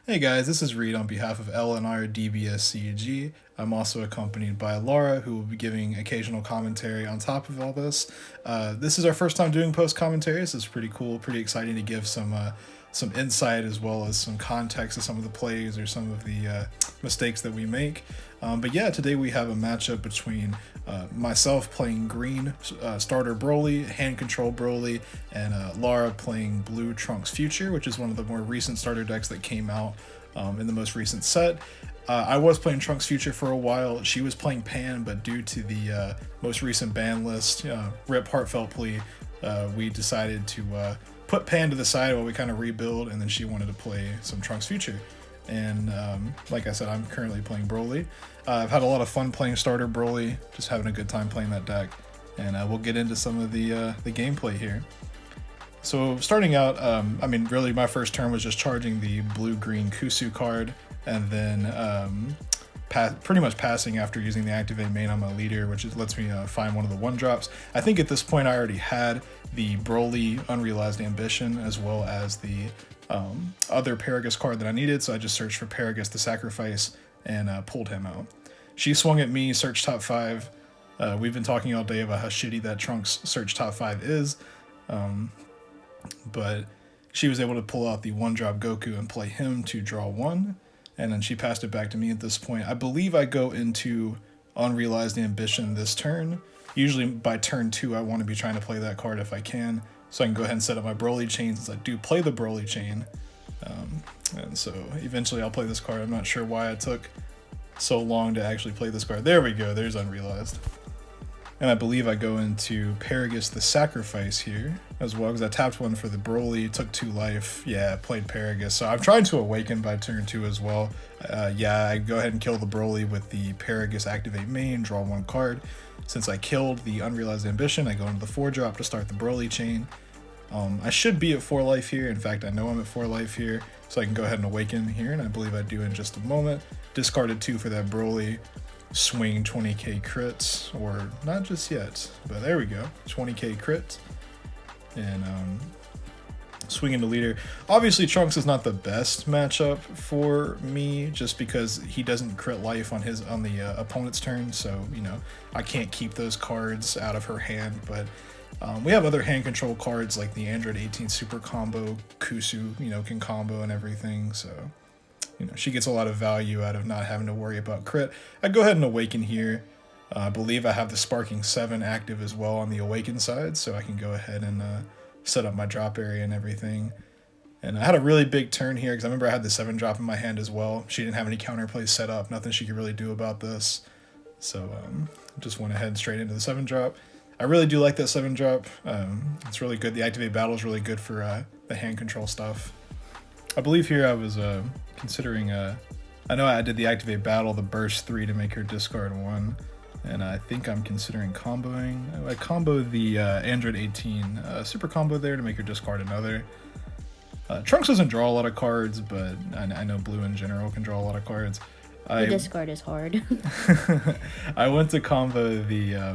Hey guys, this is Reed on behalf of LNR DBSCG. I'm also accompanied by Laura, who will be giving occasional commentary on top of all this. This is our first time doing post commentary, so it's pretty cool, pretty exciting to give some insight as well as some context to some of the plays or some of the mistakes that we make. But yeah, today we have a matchup between myself playing green starter Broly, hand control Broly, and Laura playing blue Trunks Future, which is one of the more recent starter decks that came out in the most recent set. I was playing Trunks Future for a while. She was playing Pan, but due to the most recent ban list, Rip Heartfelt Plea, we decided to put Pan to the side while we kind of rebuild, and then she wanted to play some Trunks Future. And like I said, I'm currently playing Broly. I've had a lot of fun playing starter Broly, just having a good time playing that deck. And we'll get into some of the gameplay here. So starting out, really my first turn was just charging the blue-green Kusu card, and then pretty much passing after using the activate main on my leader, which lets me find one of the one drops. I think at this point I already had the Broly Unrealized Ambition as well as the other Paragus card that I needed, so I just searched for Paragus the Sacrifice and pulled him out. She swung at me, searched top 5. We've been talking all day about how shitty that Trunks search top 5 is, but she was able to pull out the one drop Goku and play him to draw 1, and then she passed it back to me at this point. I believe I go into Unrealized Ambition this turn. Usually by turn 2 I want to be trying to play that card if I can, so I can go ahead and set up my Broly chain since I do play the Broly chain. And so eventually I'll play this card. I'm not sure why it took so long to actually play this card. There we go, there's Unrealized. And I believe I go into Paragus the Sacrifice here as well, because I tapped one for the Broly, took 2 life. Yeah, played Paragus. So I'm trying to awaken by turn 2 as well. I go ahead and kill the Broly with the Paragus activate main, draw 1 card. Since I killed the Unrealized Ambition, I go into the 4 drop to start the Broly chain. I should be at 4 life here. In fact, I know I'm at 4 life here, so I can go ahead and awaken here, and I believe I do in just a moment. Discarded 2 for that Broly. Swing 20k crits, or not just yet, but there we go, 20k crit, and swing into leader. Obviously Trunks is not the best matchup for me, just because he doesn't crit life on the opponent's turn, so I can't keep those cards out of her hand. But we have other hand control cards like the Android 18 super combo, Kusu can combo and everything, so she gets a lot of value out of not having to worry about crit. I go ahead and awaken here. I believe I have the Sparking 7 active as well on the awaken side, so I can go ahead and set up my drop area and everything. And I had a really big turn here because I remember I had the 7 drop in my hand as well. She didn't have any counterplays set up, nothing she could really do about this. So just went ahead straight into the 7 drop. I really do like that 7 drop. It's really good. The activate battle is really good for the hand control stuff. I believe here I was considering, I know I did the activate battle, the burst 3 to make her discard 1, and I think I'm considering comboing. I combo the Android 18 super combo there to make her discard another. Trunks doesn't draw a lot of cards, but I know blue in general can draw a lot of cards. The discard is hard. I went to combo the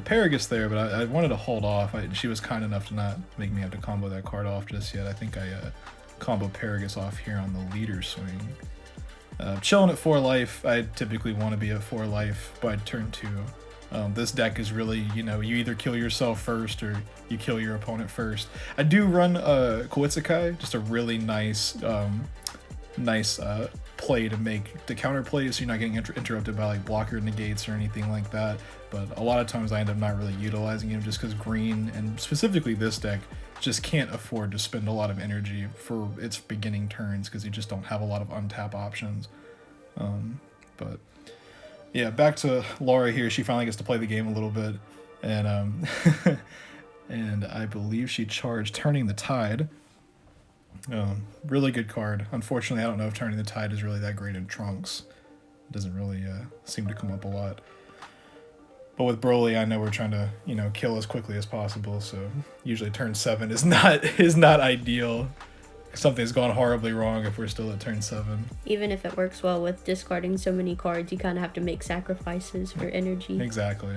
Paragus there, but I wanted to hold off. She was kind enough to not make me have to combo that card off just yet. I think I combo Paragus off here on the leader swing. Chilling at 4 life. I typically want to be at 4 life by turn 2. This deck is really, you either kill yourself first or you kill your opponent first. I do run Koitsukai, just a really nice play to make the counter play, so you're not getting interrupted by like blocker negates or anything like that. But a lot of times I end up not really utilizing him just because green, and specifically this deck, just can't afford to spend a lot of energy for its beginning turns because you just don't have a lot of untap options. But yeah, back to Laura here. She finally gets to play the game a little bit, and and I believe she charged Turning the Tide. Really good card. Unfortunately, I don't know if Turning the Tide is really that great in Trunks. It doesn't really seem to come up a lot. But with Broly, I know we're trying to, kill as quickly as possible, so usually turn 7 is not ideal. Something's gone horribly wrong if we're still at turn 7. Even if it works well with discarding so many cards, you kind of have to make sacrifices for energy. Exactly.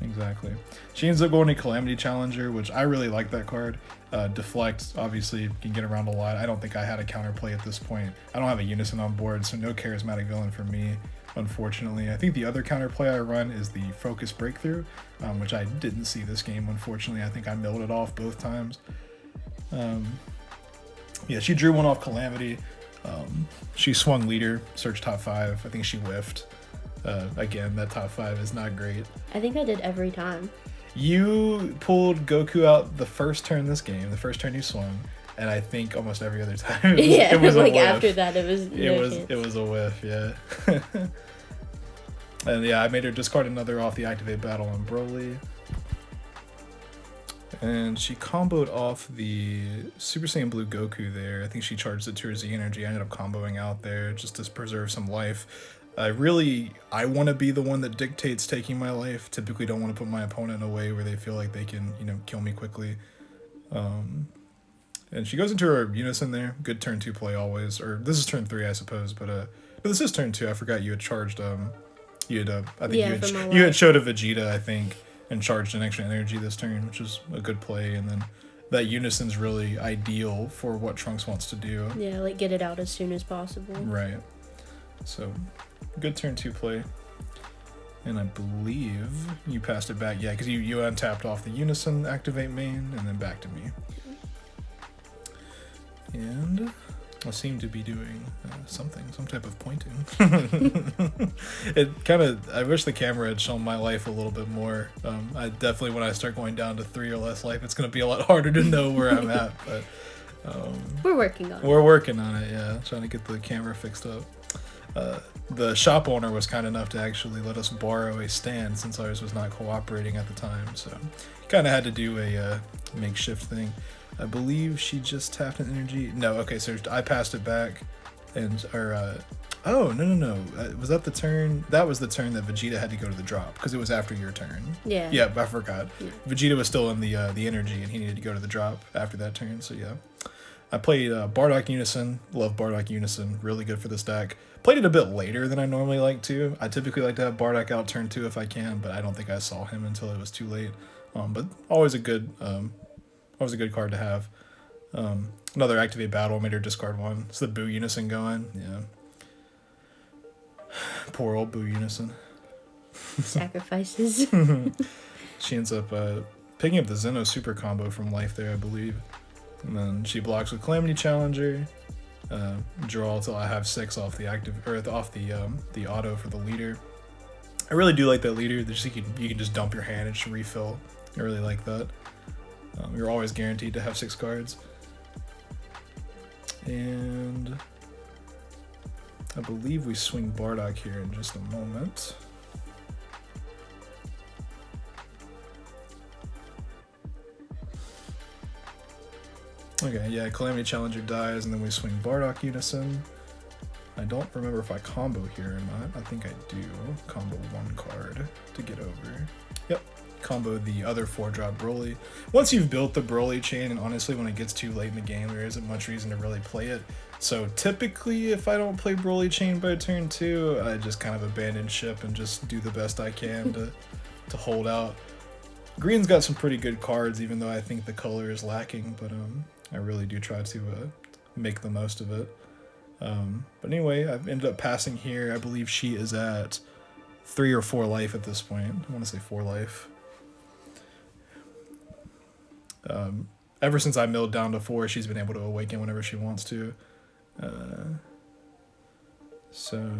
Exactly. She ends up going to Calamity Challenger, which I really like that card. Deflect, obviously, can get around a lot. I don't think I had a counterplay at this point. I don't have a Unison on board, so no charismatic villain for me, unfortunately. I think the other counterplay I run is the Focus Breakthrough, which I didn't see this game, unfortunately. I think I milled it off both times. Yeah, she drew one off Calamity. She swung leader, searched top 5. I think she whiffed. Again, that top 5 is not great. I think I did every time. You pulled Goku out the first turn this game, the first turn you swung, and I think almost every other time it was like a whiff. after that it was a whiff, yeah. And yeah, I made her discard another off the activate battle on Broly. And she comboed off the Super Saiyan Blue Goku there. I think she charged it to her Z energy. I ended up comboing out there just to preserve some life. I want to be the one that dictates taking my life. Typically don't want to put my opponent in a way where they feel like they can, kill me quickly. And she goes into her Unison there. Good turn 2 play always. Or this is turn 3, I suppose. But no, this is turn 2. I forgot you had charged. I think you had showed a Vegeta, I think, and charged an extra energy this turn, which is a good play. And then that Unison's really ideal for what Trunks wants to do. Yeah, like get it out as soon as possible. Right. So, good turn 2 play. And I believe you passed it back. Yeah, because you untapped off the Unison activate main and then back to me. And I seem to be doing some type of pointing. I wish the camera had shown my life a little bit more. I definitely, when I start going down to 3 or less life, it's going to be a lot harder to know where I'm at. But we're working on it. We're working on it, yeah. Trying to get the camera fixed up. The shop owner was kind enough to actually let us borrow a stand since ours was not cooperating at the time, so kind of had to do a makeshift thing. I believe she just tapped an energy. No, okay, so I passed it back, oh, no. Was that the turn? That was the turn that Vegeta had to go to the drop, because it was after your turn. Yeah. Yeah, I forgot. Yeah. Vegeta was still in the energy, and he needed to go to the drop after that turn, so yeah. I played Bardock Unison. Love Bardock Unison. Really good for this deck. Played it a bit later than I normally like to. I typically like to have Bardock out turn 2 if I can, but I don't think I saw him until it was too late. But always a good card to have. Another activate battle made her discard 1. It's the Boo Unison going. Yeah. Poor old Boo Unison. Sacrifices. She ends up picking up the Zeno super combo from life there, I believe. And then she blocks with Calamity Challenger. Draw till I have 6 off the the auto for the leader. I really do like that leader. You can just dump your hand and just refill. I really like that. You're always guaranteed to have 6 cards. And I believe we swing Bardock here in just a moment. Okay, yeah, Calamity Challenger dies, and then we swing Bardock Unison. I don't remember if I combo here or not. I think I do. Combo 1 card to get over. Yep, combo the other 4-drop Broly. Once you've built the Broly chain, and honestly, when it gets too late in the game, there isn't much reason to really play it. So typically, if I don't play Broly chain by turn 2, I just kind of abandon ship and just do the best I can to hold out. Green's got some pretty good cards, even though I think the color is lacking, but I really do try to make the most of it. But anyway, I've ended up passing here. I believe she is at 3 or 4 life at this point. I want to say 4 life. Ever since I milled down to 4, she's been able to awaken whenever she wants to. So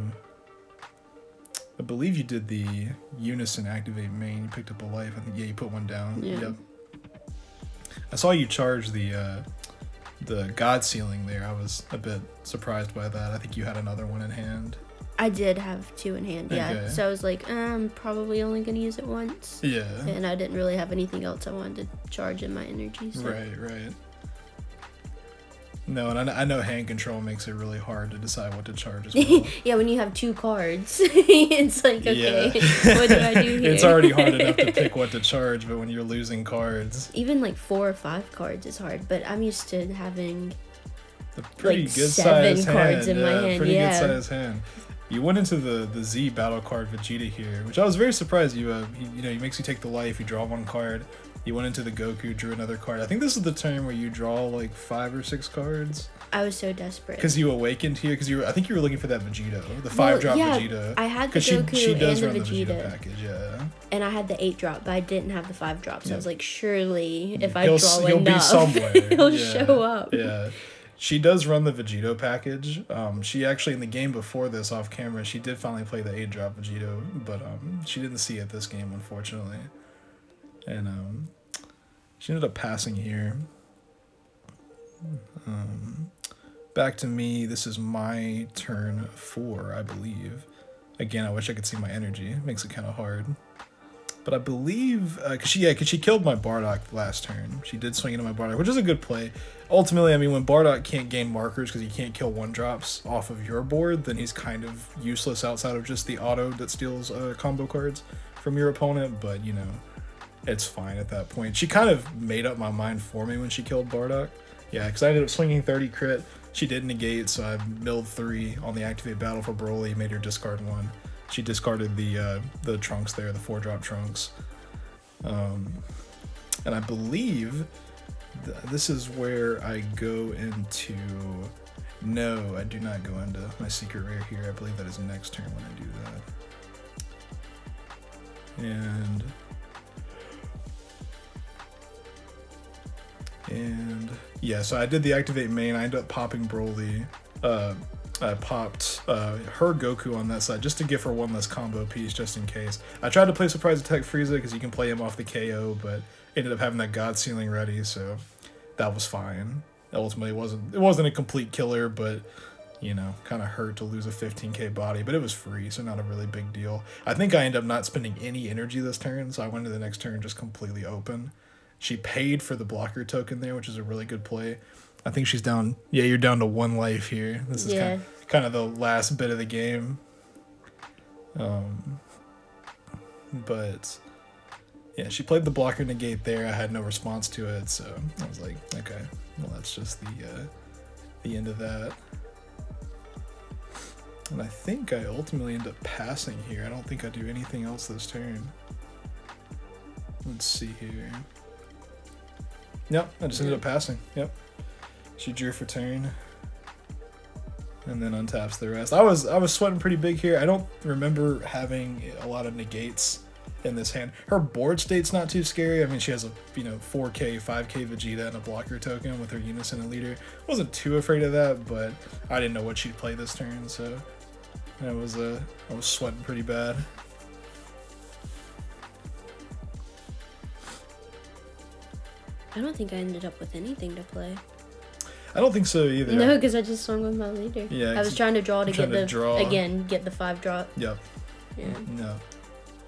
I believe you did the Unison activate main. You picked up a life. I think, yeah, you put 1 down. Yeah. Yep. I saw you charge the God Ceiling there. I was a bit surprised by that. I think you had another one in hand. I did have 2 in hand, yeah. Okay. So I was like, I'm probably only going to use it once. Yeah. And I didn't really have anything else I wanted to charge in my energy. So. Right. No, and I know hand control makes it really hard to decide what to charge as well. Yeah, when you have 2 cards, it's like, okay, yeah. What do I do here? It's already hard enough to pick what to charge, but when you're losing cards... Even like 4 or 5 cards is hard, but I'm used to having a pretty like good 7 size cards hand. in my hand. Pretty yeah. good size hand. You went into the Z battle card Vegeta here, which I was very surprised. He makes you take the life, you draw one card. You went into the Goku, drew another card. I think this is the turn where you draw like 5 or 6 cards. I was so desperate. Because you awakened here, I think you were looking for that Vegito, the 5-drop Vegeta. I had the Goku she does and run the Vegeta package, yeah. And I had the 8-drop, but I didn't have the 5-drop. So I was like, surely if I he'll draw be enough, somewhere. he'll show up. Yeah. She does run the Vegito package. She actually, in the game before this, off camera, she did finally play the 8-drop Vegito, but she didn't see it this game, unfortunately. And she ended up passing here. Back to me. This is my turn 4, I believe. Again, I wish I could see my energy. It makes it kind of hard. But I believe, cause she killed my Bardock last turn. She did swing into my Bardock, which is a good play. Ultimately, I mean, when Bardock can't gain markers because he can't kill 1-drops off of your board, then he's kind of useless outside of just the auto that steals combo cards from your opponent. But, you know, it's fine at that point. She kind of made up my mind for me when she killed Bardock. Yeah, because I ended up swinging 30 crit. She did negate, so I milled 3 on the activate battle for Broly, made her discard 1. She discarded the trunks there, the 4-drop trunks. And I believe this is where I go into... No, I do not go into my secret rare here. I believe that is next turn when I do that. And yeah, so I did the activate main. I ended up popping Broly. I popped her Goku on that side just to give her one less combo piece just in case. I tried to play Surprise Attack Frieza because you can play him off the KO, but ended up having that God Ceiling ready, so that was fine. Ultimately, it wasn't a complete killer, but you know, kind of hurt to lose a 15k body, but it was free, so not a really big deal. I think I ended up not spending any energy this turn, so I went to the next turn just completely open. She paid for the blocker token there, which is a really good play. I think she's down. Yeah, you're down to 1 life here. This is kind of the last bit of the game. But yeah, she played the blocker negate there. I had no response to it, so I was like, okay, well that's just the end of that. And I think I ultimately end up passing here. I don't think I do anything else this turn. Let's see here. Yep, I just ended up passing. Yep. She drew for turn. And then untaps the rest. I was sweating pretty big here. I don't remember having a lot of negates in this hand. Her board state's not too scary. I mean, she has a 4k, 5k Vegeta and a blocker token with her Unison and Leader. Wasn't too afraid of that, but I didn't know what she'd play this turn, so I was sweating pretty bad. I don't think I ended up with anything to play. I don't think so either. No, because I just swung with my leader. Yeah, I was trying to draw to get the 5-drop. Yep. Yeah. No.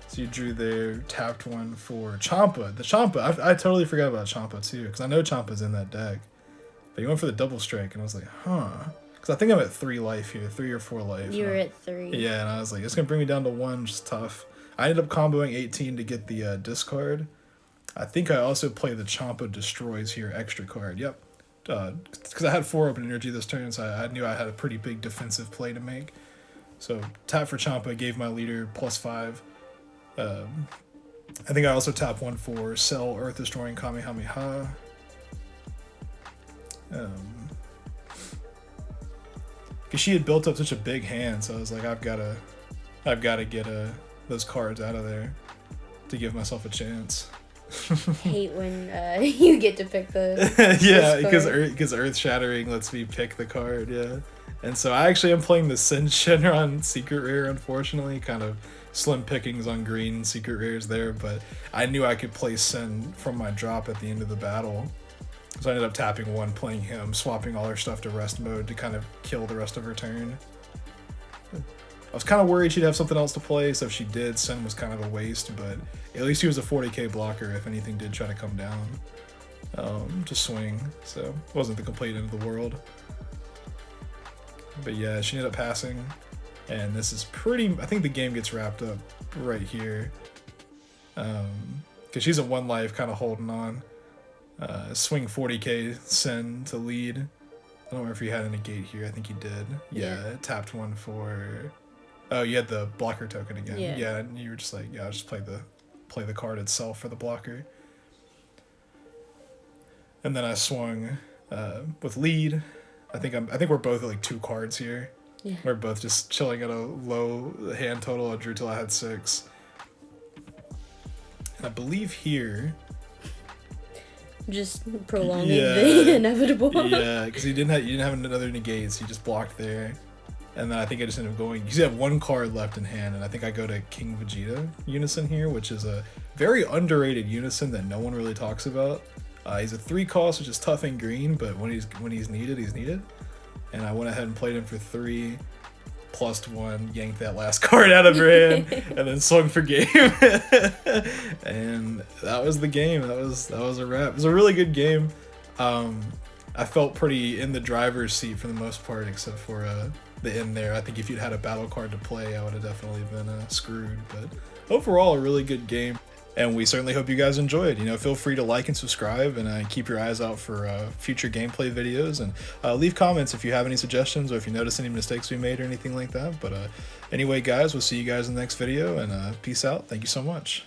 So you drew there, tapped one for Champa. The Champa, I totally forgot about Champa too, because I know Champa's in that deck. But you went for the double strike, and I was like, huh. Because I think I'm at 3 life here, 3 or 4 life. You were at 3. Yeah, and I was like, it's going to bring me down to 1, which is tough. I ended up comboing 18 to get the discard. I think I also play the Champa Destroys here, extra card. Yep. Because I had 4 open energy this turn, so I knew I had a pretty big defensive play to make. So tap for Champa, gave my leader +5. I think I also tap 1 for Cell Earth Destroying Kamehameha. Because she had built up such a big hand, so I was like, I've got to get those cards out of there to give myself a chance. Hate when you get to pick the yeah, because Earth Shattering lets me pick the card. Yeah, and so I actually am playing the Sin Shenron secret rare. Unfortunately, kind of slim pickings on green secret rares there, but I knew I could play Sin from my drop at the end of the battle, so I ended up tapping 1, playing him, swapping all her stuff to rest mode to kind of kill the rest of her turn. I was kind of worried she'd have something else to play, so if she did, Sin was kind of a waste, but at least he was a 40k blocker if anything did try to come down to swing, so it wasn't the complete end of the world. But yeah, she ended up passing, and this is I think the game gets wrapped up right here, because she's at 1 life, kind of holding on. Swing 40k Sin to lead. I don't know if he had a negate here. I think he did. Yeah, tapped 1 for Oh, you had the blocker token again. Yeah. Yeah, and you were just like, yeah, I'll just play the card itself for the blocker. And then I swung with lead. I think we're both at like 2 cards here. Yeah. We're both just chilling at a low hand total. I drew till I had 6. And I believe here. Just prolonging the inevitable. Yeah, because you didn't have another negate, so you just blocked there. And then I think I just ended up going, because you have 1 card left in hand, and I think I go to King Vegeta Unison here, which is a very underrated Unison that no one really talks about. He's a 3 cost, which is tough and green, but when he's needed, he's needed. And I went ahead and played him for 3, +1, yanked that last card out of her hand, and then swung for game. And that was the game. That was a wrap. It was a really good game. I felt pretty in the driver's seat for the most part, except for the end there. I think if you'd had a battle card to play, I would have definitely been screwed. But overall, a really good game. And we certainly hope you guys enjoyed. Feel free to like and subscribe, and keep your eyes out for future gameplay videos. And leave comments if you have any suggestions or if you notice any mistakes we made or anything like that. But anyway, guys, we'll see you guys in the next video, and peace out. Thank you so much.